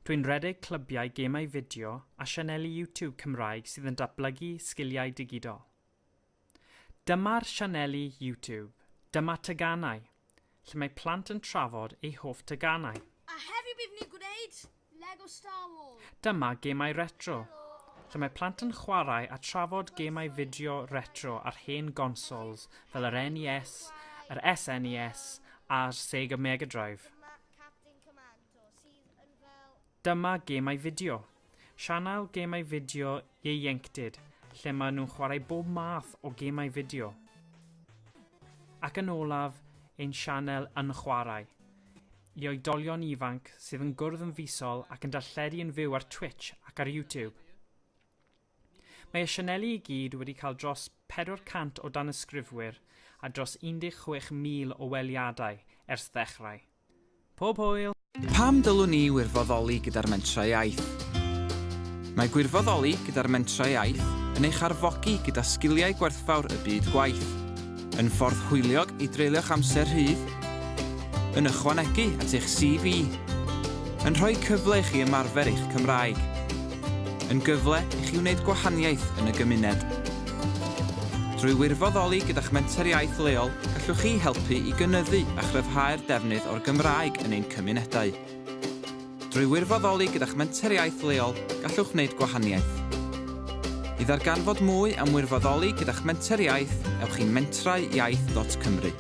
Dwi'n rhedeg clybiau gemau fideo a sianeli YouTube Cymraeg sydd yn datblygu sgiliau digidol. Dyma'r sianeli YouTube. Dyma teganau, lle mae plant yn trafod eu hoff teganau. A heddiw bydd ni'n gwneud Lego Star Wars. Dyma gemau retro, lle mae plant yn chwarae a trafod gemau fideo retro ar hen consoles fel yr NES, yr SNES a'r Sega Mega Drive. Dyma gemau fideo. Sianel gemau fideo Ieuenctid, lle maen nhw'n chwarae bob math o gemau fideo. Ac yn olaf, ein sianel yn chwarae, i oedolion ifanc sydd yn gwrdd yn fusol ac yn darlledu yn fyw ar Twitch ac ar YouTube. Mae y sianeli i gyd wedi cael dros 400 o danysgrifwyr a dros 16,000 o weliadau ers ddechrau. Pob hwyl! Pam dylwn ni wirfoddoli gyda'r mentrau iaith? Mae gwirfoddoli gyda'r mentrau iaith yn eich arfogi gyda sgiliau gwerthfawr y byd gwaith, yn ffordd hwyliog i dreulio'ch amser rhydd, yn ychwanegu at eich CV, yn rhoi cyfle i chi ymarfer eich Cymraeg, yn gyfle i chi wneud gwahaniaeth yn y gymuned. Drwy wirfoddoli gyda'ch menter iaith leol, gallwch chi helpu i gynyddu a chryfhau'r defnydd o'r Gymraeg yn ein cymunedau. Drwy wirfoddoli gyda'ch menter iaith leol, gallwch wneud gwahaniaeth. I ddarganfod mwy am wirfoddoli gyda'ch menter iaith, ewch i mentrauiaith.cymru.